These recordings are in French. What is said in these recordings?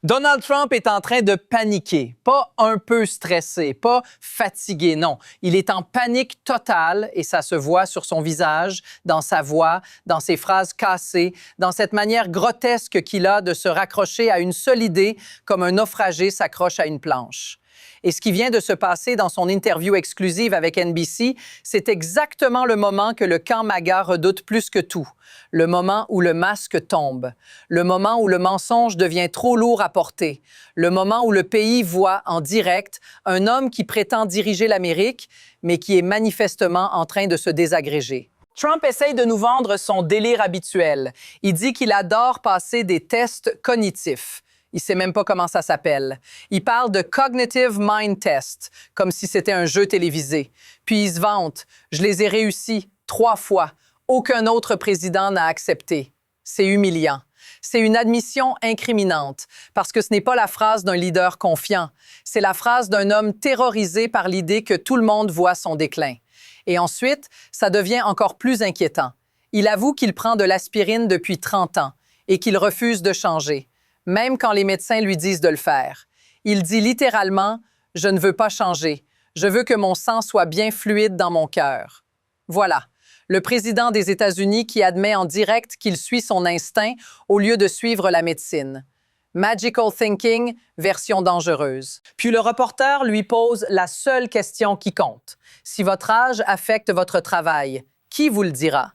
Donald Trump est en train de paniquer, pas un peu stressé, pas fatigué, non. Il est en panique totale et ça se voit sur son visage, dans sa voix, dans ses phrases cassées, dans cette manière grotesque qu'il a de se raccrocher à une seule idée comme un naufragé s'accroche à une planche. Et ce qui vient de se passer dans son interview exclusive avec NBC, c'est exactement le moment que le camp MAGA redoute plus que tout. Le moment où le masque tombe. Le moment où le mensonge devient trop lourd à porter. Le moment où le pays voit en direct un homme qui prétend diriger l'Amérique, mais qui est manifestement en train de se désagréger. Trump essaye de nous vendre son délire habituel. Il dit qu'il adore passer des tests cognitifs. Il ne sait même pas comment ça s'appelle. Il parle de Cognitive Mind Test, comme si c'était un jeu télévisé. Puis il se vante. Je les ai réussis 3 fois. Aucun autre président n'a accepté. C'est humiliant. C'est une admission incriminante, parce que ce n'est pas la phrase d'un leader confiant. C'est la phrase d'un homme terrorisé par l'idée que tout le monde voit son déclin. Et ensuite, ça devient encore plus inquiétant. Il avoue qu'il prend de l'aspirine depuis 30 ans et qu'il refuse de changer, même quand les médecins lui disent de le faire. Il dit littéralement « Je ne veux pas changer. Je veux que mon sang soit bien fluide dans mon cœur. » Voilà, le président des États-Unis qui admet en direct qu'il suit son instinct au lieu de suivre la médecine. Magical thinking, version dangereuse. Puis le reporter lui pose la seule question qui compte. Si votre âge affecte votre travail, qui vous le dira?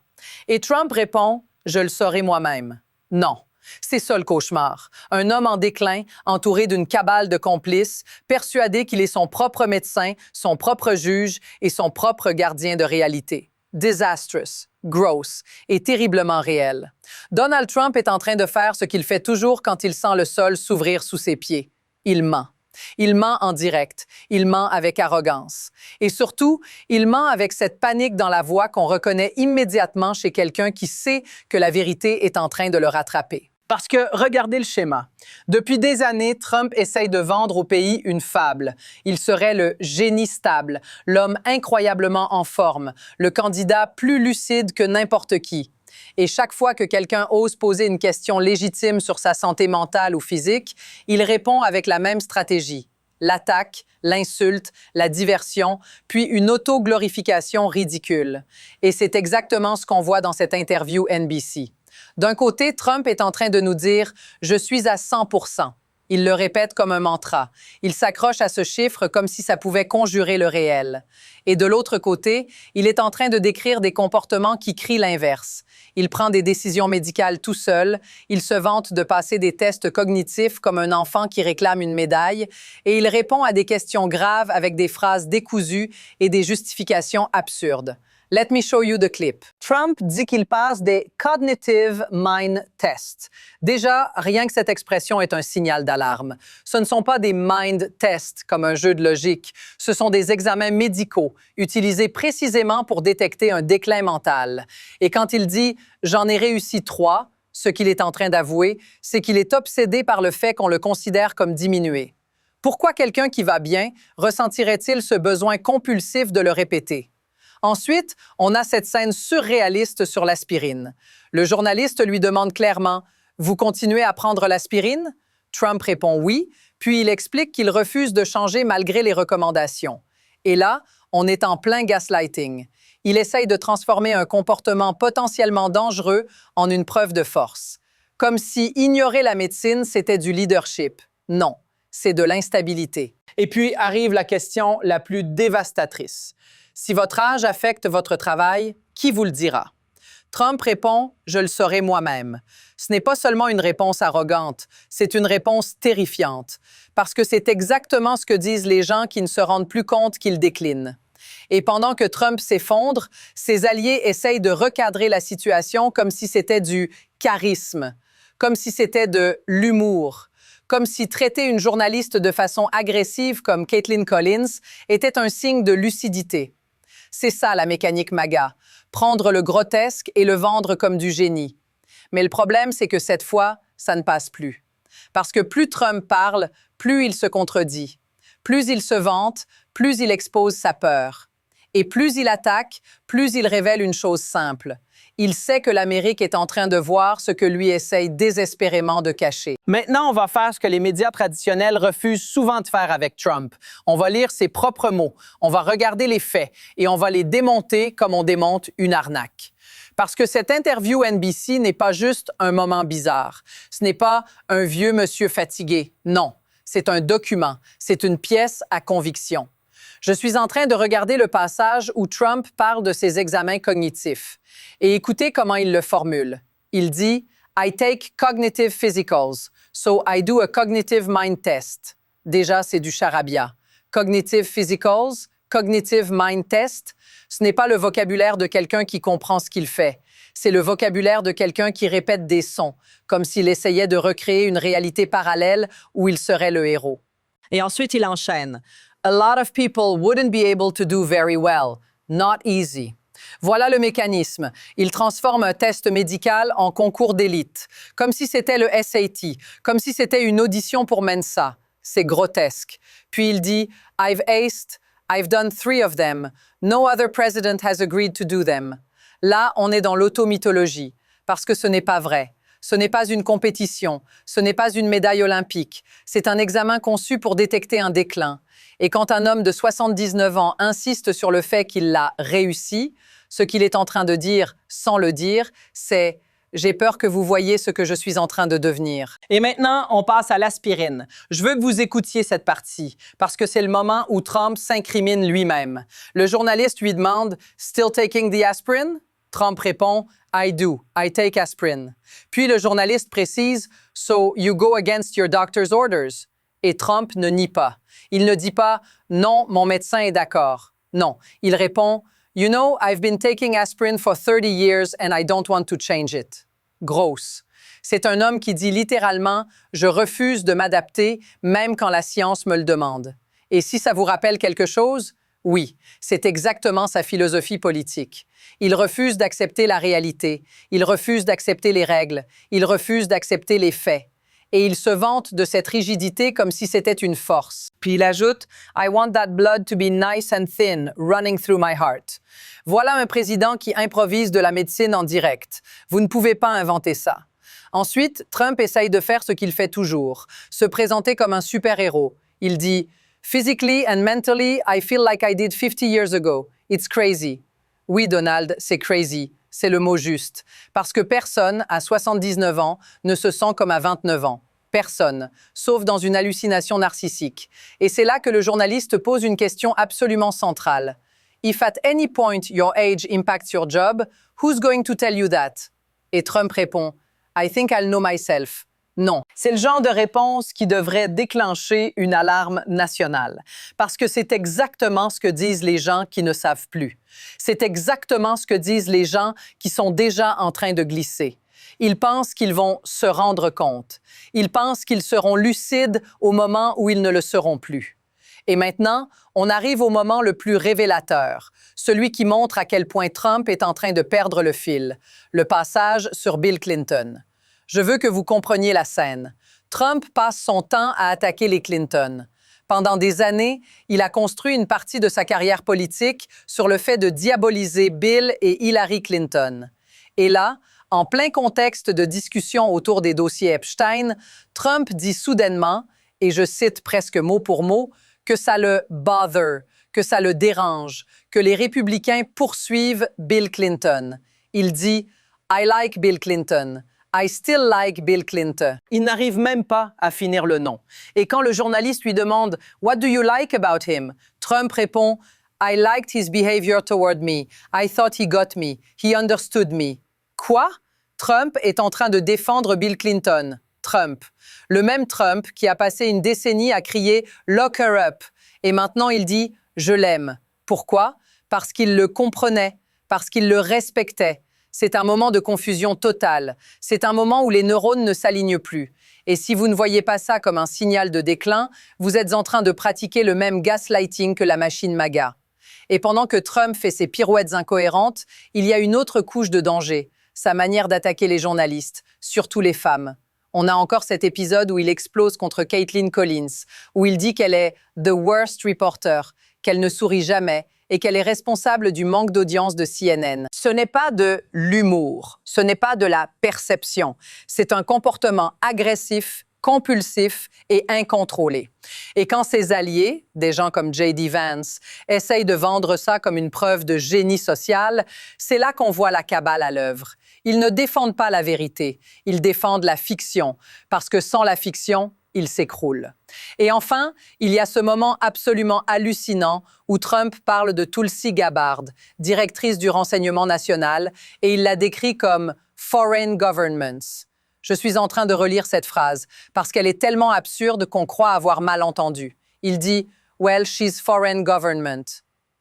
Et Trump répond « Je le saurai moi-même. » Non. C'est ça le cauchemar. Un homme en déclin, entouré d'une cabale de complices, persuadé qu'il est son propre médecin, son propre juge et son propre gardien de réalité. Disastrous, gross et terriblement réel. Donald Trump est en train de faire ce qu'il fait toujours quand il sent le sol s'ouvrir sous ses pieds. Il ment. Il ment en direct. Il ment avec arrogance. Et surtout, il ment avec cette panique dans la voix qu'on reconnaît immédiatement chez quelqu'un qui sait que la vérité est en train de le rattraper. Parce que, regardez le schéma. Depuis des années, Trump essaye de vendre au pays une fable. Il serait le génie stable, l'homme incroyablement en forme, le candidat plus lucide que n'importe qui. Et chaque fois que quelqu'un ose poser une question légitime sur sa santé mentale ou physique, il répond avec la même stratégie. L'attaque, l'insulte, la diversion, puis une auto-glorification ridicule. Et c'est exactement ce qu'on voit dans cette interview NBC. D'un côté, Trump est en train de nous dire « Je suis à 100%. » Il le répète comme un mantra. Il s'accroche à ce chiffre comme si ça pouvait conjurer le réel. Et de l'autre côté, il est en train de décrire des comportements qui crient l'inverse. Il prend des décisions médicales tout seul, il se vante de passer des tests cognitifs comme un enfant qui réclame une médaille, et il répond à des questions graves avec des phrases décousues et des justifications absurdes. Let me show you the clip. Trump dit qu'il passe des Cognitive Mind Tests. Déjà, rien que cette expression est un signal d'alarme. Ce ne sont pas des mind tests comme un jeu de logique. Ce sont des examens médicaux utilisés précisément pour détecter un déclin mental. Et quand il dit « j'en ai réussi 3 », ce qu'il est en train d'avouer, c'est qu'il est obsédé par le fait qu'on le considère comme diminué. Pourquoi quelqu'un qui va bien ressentirait-il ce besoin compulsif de le répéter? Ensuite, on a cette scène surréaliste sur l'aspirine. Le journaliste lui demande clairement « Vous continuez à prendre l'aspirine ?» Trump répond « Oui », puis il explique qu'il refuse de changer malgré les recommandations. Et là, on est en plein gaslighting. Il essaye de transformer un comportement potentiellement dangereux en une preuve de force. Comme si ignorer la médecine, c'était du leadership. Non, c'est de l'instabilité. Et puis arrive la question la plus dévastatrice. Si votre âge affecte votre travail, qui vous le dira? Trump répond « Je le saurai moi-même ». Ce n'est pas seulement une réponse arrogante, c'est une réponse terrifiante, parce que c'est exactement ce que disent les gens qui ne se rendent plus compte qu'ils déclinent. Et pendant que Trump s'effondre, ses alliés essayent de recadrer la situation comme si c'était du charisme, comme si c'était de l'humour, comme si traiter une journaliste de façon agressive comme Kaitlan Collins était un signe de lucidité. C'est ça la mécanique MAGA, prendre le grotesque et le vendre comme du génie. Mais le problème, c'est que cette fois, ça ne passe plus. Parce que plus Trump parle, plus il se contredit. Plus il se vante, plus il expose sa peur. Et plus il attaque, plus il révèle une chose simple. Il sait que l'Amérique est en train de voir ce que lui essaye désespérément de cacher. Maintenant, on va faire ce que les médias traditionnels refusent souvent de faire avec Trump. On va lire ses propres mots, on va regarder les faits et on va les démonter comme on démonte une arnaque. Parce que cette interview NBC n'est pas juste un moment bizarre. Ce n'est pas un vieux monsieur fatigué. Non, c'est un document. C'est une pièce à conviction. Je suis en train de regarder le passage où Trump parle de ses examens cognitifs. Et écoutez comment il le formule. Il dit « I take cognitive physicals, so I do a cognitive mind test ». Déjà, c'est du charabia. Cognitive physicals, cognitive mind test, ce n'est pas le vocabulaire de quelqu'un qui comprend ce qu'il fait. C'est le vocabulaire de quelqu'un qui répète des sons, comme s'il essayait de recréer une réalité parallèle où il serait le héros. Et ensuite, il enchaîne. A lot of people wouldn't be able to do very well. Not easy. Voilà le mécanisme. Il transforme un test médical en concours d'élite, comme si c'était le SAT, comme si c'était une audition pour Mensa. C'est grotesque. Puis il dit « I've aced, I've done 3 of them. No other president has agreed to do them. » Là, on est dans l'automythologie, parce que ce n'est pas vrai. Ce n'est pas une compétition, ce n'est pas une médaille olympique. C'est un examen conçu pour détecter un déclin. Et quand un homme de 79 ans insiste sur le fait qu'il l'a réussi, ce qu'il est en train de dire, sans le dire, c'est « J'ai peur que vous voyiez ce que je suis en train de devenir ». Et maintenant, on passe à l'aspirine. Je veux que vous écoutiez cette partie, parce que c'est le moment où Trump s'incrimine lui-même. Le journaliste lui demande « Still taking the aspirin ?» Trump répond « I do, I take aspirin ». Puis le journaliste précise « So you go against your doctor's orders ». Et Trump ne nie pas. Il ne dit pas « Non, mon médecin est d'accord ». Non, il répond « You know, I've been taking aspirin for 30 years and I don't want to change it ». Grosse. C'est un homme qui dit littéralement « Je refuse de m'adapter, même quand la science me le demande ». Et si ça vous rappelle quelque chose, oui, c'est exactement sa philosophie politique. Il refuse d'accepter la réalité, il refuse d'accepter les règles, il refuse d'accepter les faits. Et il se vante de cette rigidité comme si c'était une force. Puis il ajoute « I want that blood to be nice and thin, running through my heart ». Voilà un président qui improvise de la médecine en direct. Vous ne pouvez pas inventer ça. Ensuite, Trump essaye de faire ce qu'il fait toujours, se présenter comme un super-héros. Il dit « Physically and mentally, I feel like I did 50 years ago. It's crazy ». Oui, Donald, c'est crazy. C'est le mot juste. Parce que personne, à 79 ans, ne se sent comme à 29 ans. Personne, sauf dans une hallucination narcissique. Et c'est là que le journaliste pose une question absolument centrale. If at any point your age impacts your job, who's going to tell you that? Et Trump répond, I think I'll know myself. Non, c'est le genre de réponse qui devrait déclencher une alarme nationale. Parce que c'est exactement ce que disent les gens qui ne savent plus. C'est exactement ce que disent les gens qui sont déjà en train de glisser. Ils pensent qu'ils vont se rendre compte. Ils pensent qu'ils seront lucides au moment où ils ne le seront plus. Et maintenant, on arrive au moment le plus révélateur, celui qui montre à quel point Trump est en train de perdre le fil, le passage sur Bill Clinton. Je veux que vous compreniez la scène. Trump passe son temps à attaquer les Clinton. Pendant des années, il a construit une partie de sa carrière politique sur le fait de diaboliser Bill et Hillary Clinton. Et là, en plein contexte de discussion autour des dossiers Epstein, Trump dit soudainement, et je cite presque mot pour mot, que ça le « bother », que ça le dérange, que les républicains poursuivent Bill Clinton. Il dit « I like Bill Clinton ». I still like Bill Clinton. Il n'arrive même pas à finir le nom. Et quand le journaliste lui demande « What do you like about him ?» Trump répond « I liked his behavior toward me. I thought he got me. He understood me. » Quoi? Trump est en train de défendre Bill Clinton. Trump. Le même Trump qui a passé une décennie à crier « Lock her up ». Et maintenant il dit « Je l'aime ». Pourquoi? Parce qu'il le comprenait, parce qu'il le respectait. C'est un moment de confusion totale. C'est un moment où les neurones ne s'alignent plus. Et si vous ne voyez pas ça comme un signal de déclin, vous êtes en train de pratiquer le même gaslighting que la machine MAGA. Et pendant que Trump fait ses pirouettes incohérentes, il y a une autre couche de danger, sa manière d'attaquer les journalistes, surtout les femmes. On a encore cet épisode où il explose contre Caitlin Collins, où il dit qu'elle est « the worst reporter », qu'elle ne sourit jamais et qu'elle est responsable du manque d'audience de CNN. Ce n'est pas de l'humour, ce n'est pas de la perception, c'est un comportement agressif, compulsif et incontrôlé. Et quand ses alliés, des gens comme J.D. Vance, essayent de vendre ça comme une preuve de génie social, c'est là qu'on voit la cabale à l'œuvre. Ils ne défendent pas la vérité, ils défendent la fiction, parce que sans la fiction, ils s'écroulent. Et enfin, il y a ce moment absolument hallucinant où Trump parle de Tulsi Gabbard, directrice du renseignement national, et il la décrit comme « foreign governments ». Je suis en train de relire cette phrase parce qu'elle est tellement absurde qu'on croit avoir mal entendu. Il dit « Well, she's foreign government ».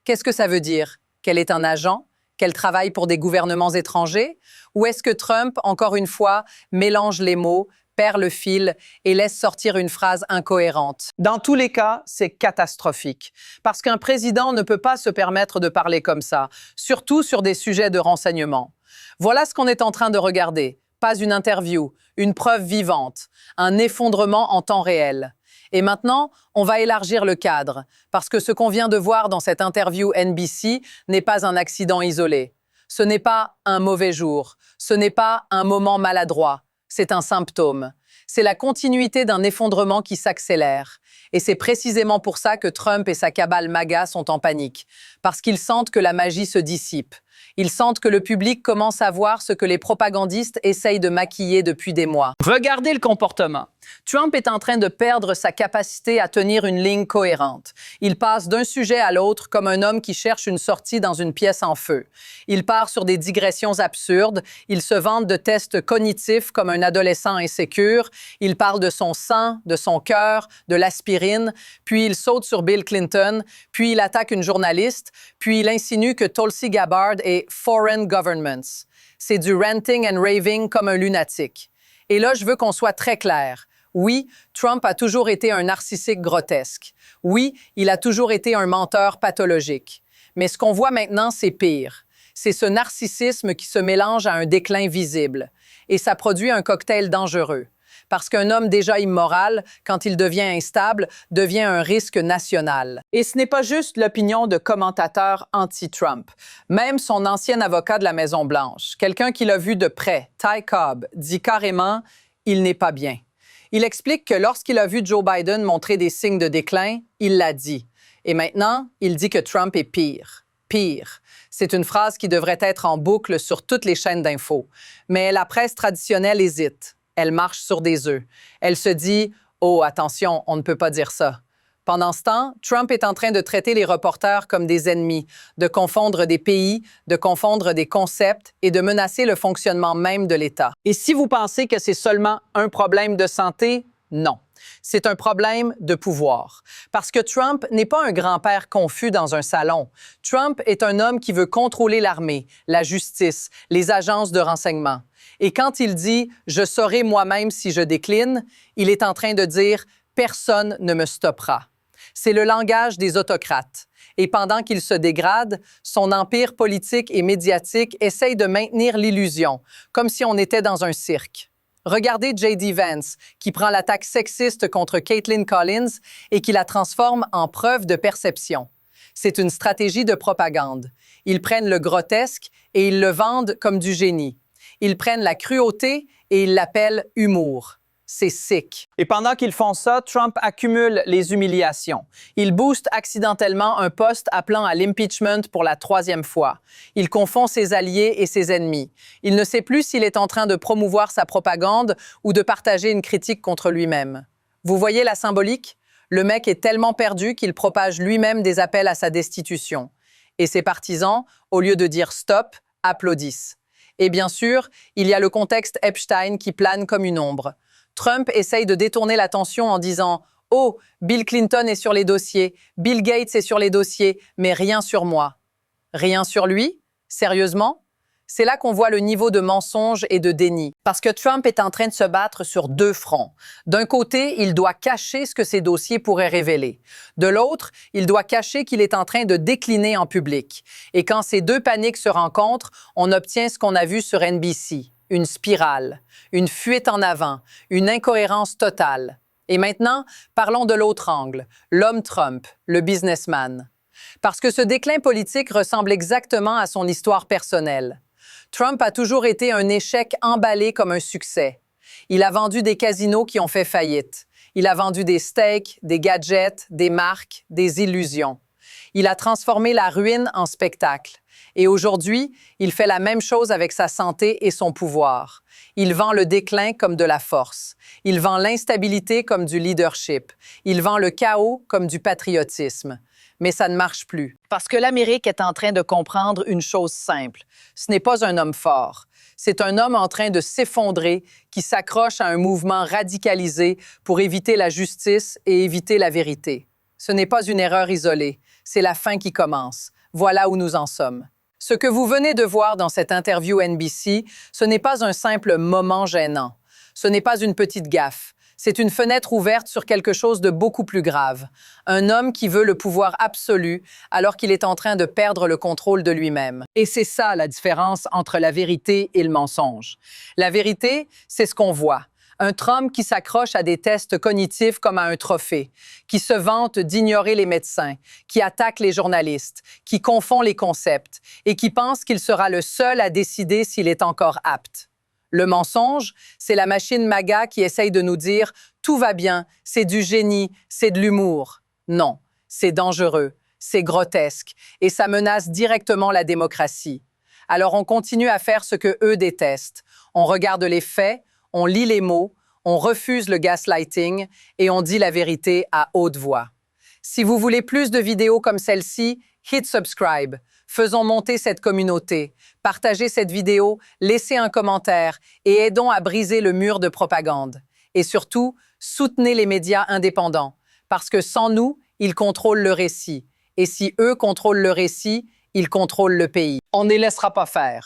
Qu'est-ce que ça veut dire? Qu'elle est un agent? Qu'elle travaille pour des gouvernements étrangers? Ou est-ce que Trump, encore une fois, mélange les mots, perd le fil et laisse sortir une phrase incohérente? Dans tous les cas, c'est catastrophique. Parce qu'un président ne peut pas se permettre de parler comme ça, surtout sur des sujets de renseignement. Voilà ce qu'on est en train de regarder. Pas une interview, une preuve vivante, un effondrement en temps réel. Et maintenant, on va élargir le cadre, parce que ce qu'on vient de voir dans cette interview NBC n'est pas un accident isolé. Ce n'est pas un mauvais jour, ce n'est pas un moment maladroit, c'est un symptôme. C'est la continuité d'un effondrement qui s'accélère. Et c'est précisément pour ça que Trump et sa cabale MAGA sont en panique, parce qu'ils sentent que la magie se dissipe. Ils sentent que le public commence à voir ce que les propagandistes essayent de maquiller depuis des mois. Regardez le comportement. Trump est en train de perdre sa capacité à tenir une ligne cohérente. Il passe d'un sujet à l'autre comme un homme qui cherche une sortie dans une pièce en feu. Il part sur des digressions absurdes. Il se vante de tests cognitifs comme un adolescent insécure. Il parle de son sang, de son cœur, de l'aspirine. Puis il saute sur Bill Clinton. Puis il attaque une journaliste. Puis il insinue que Tulsi Gabbard est foreign governments. C'est du ranting and raving comme un lunatique. Et là, je veux qu'on soit très clair. Oui, Trump a toujours été un narcissique grotesque. Oui, il a toujours été un menteur pathologique. Mais ce qu'on voit maintenant, c'est pire. C'est ce narcissisme qui se mélange à un déclin visible. Et ça produit un cocktail dangereux. Parce qu'un homme déjà immoral, quand il devient instable, devient un risque national. Et ce n'est pas juste l'opinion de commentateurs anti-Trump. Même son ancien avocat de la Maison-Blanche, quelqu'un qui l'a vu de près, Ty Cobb, dit carrément « il n'est pas bien ». Il explique que lorsqu'il a vu Joe Biden montrer des signes de déclin, il l'a dit. Et maintenant, il dit que Trump est pire. Pire. C'est une phrase qui devrait être en boucle sur toutes les chaînes d'infos. Mais la presse traditionnelle hésite. Elle marche sur des œufs. Elle se dit « Oh, attention, on ne peut pas dire ça ». Pendant ce temps, Trump est en train de traiter les reporters comme des ennemis, de confondre des pays, de confondre des concepts et de menacer le fonctionnement même de l'État. Et si vous pensez que c'est seulement un problème de santé, non. C'est un problème de pouvoir. Parce que Trump n'est pas un grand-père confus dans un salon. Trump est un homme qui veut contrôler l'armée, la justice, les agences de renseignement. Et quand il dit « je saurai moi-même si je décline », il est en train de dire « personne ne me stoppera ». C'est le langage des autocrates. Et pendant qu'il se dégrade, son empire politique et médiatique essaye de maintenir l'illusion, comme si on était dans un cirque. Regardez J.D. Vance, qui prend l'attaque sexiste contre Caitlin Collins et qui la transforme en preuve de perception. C'est une stratégie de propagande. Ils prennent le grotesque et ils le vendent comme du génie. Ils prennent la cruauté et ils l'appellent humour. C'est sick. Et pendant qu'ils font ça, Trump accumule les humiliations. Il booste accidentellement un post appelant à l'impeachment pour la 3e fois. Il confond ses alliés et ses ennemis. Il ne sait plus s'il est en train de promouvoir sa propagande ou de partager une critique contre lui-même. Vous voyez la symbolique? Le mec est tellement perdu qu'il propage lui-même des appels à sa destitution. Et ses partisans, au lieu de dire « stop », applaudissent. Et bien sûr, il y a le contexte Epstein qui plane comme une ombre. Trump essaye de détourner l'attention en disant « Oh, Bill Clinton est sur les dossiers, Bill Gates est sur les dossiers, mais rien sur moi. » Rien sur lui? Sérieusement? C'est là qu'on voit le niveau de mensonge et de déni. Parce que Trump est en train de se battre sur 2 fronts. D'un côté, il doit cacher ce que ses dossiers pourraient révéler. De l'autre, il doit cacher qu'il est en train de décliner en public. Et quand ces 2 paniques se rencontrent, on obtient ce qu'on a vu sur NBC. Une spirale, une fuite en avant, une incohérence totale. Et maintenant, parlons de l'autre angle, l'homme Trump, le businessman. Parce que ce déclin politique ressemble exactement à son histoire personnelle. Trump a toujours été un échec emballé comme un succès. Il a vendu des casinos qui ont fait faillite. Il a vendu des steaks, des gadgets, des marques, des illusions. Il a transformé la ruine en spectacle. Et aujourd'hui, il fait la même chose avec sa santé et son pouvoir. Il vend le déclin comme de la force. Il vend l'instabilité comme du leadership. Il vend le chaos comme du patriotisme. Mais ça ne marche plus. Parce que l'Amérique est en train de comprendre une chose simple. Ce n'est pas un homme fort. C'est un homme en train de s'effondrer qui s'accroche à un mouvement radicalisé pour éviter la justice et éviter la vérité. Ce n'est pas une erreur isolée. C'est la fin qui commence. Voilà où nous en sommes. Ce que vous venez de voir dans cette interview NBC, ce n'est pas un simple moment gênant. Ce n'est pas une petite gaffe. C'est une fenêtre ouverte sur quelque chose de beaucoup plus grave. Un homme qui veut le pouvoir absolu alors qu'il est en train de perdre le contrôle de lui-même. Et c'est ça la différence entre la vérité et le mensonge. La vérité, c'est ce qu'on voit. Un Trump qui s'accroche à des tests cognitifs comme à un trophée, qui se vante d'ignorer les médecins, qui attaque les journalistes, qui confond les concepts et qui pense qu'il sera le seul à décider s'il est encore apte. Le mensonge, c'est la machine MAGA qui essaye de nous dire « tout va bien, c'est du génie, c'est de l'humour ». Non, c'est dangereux, c'est grotesque et ça menace directement la démocratie. Alors on continue à faire ce que eux détestent. On regarde les faits, on lit les mots, on refuse le gaslighting et on dit la vérité à haute voix. Si vous voulez plus de vidéos comme celle-ci, hit subscribe. Faisons monter cette communauté. Partagez cette vidéo, laissez un commentaire et aidons à briser le mur de propagande. Et surtout, soutenez les médias indépendants, parce que sans nous, ils contrôlent le récit. Et si eux contrôlent le récit, ils contrôlent le pays. On ne les laissera pas faire.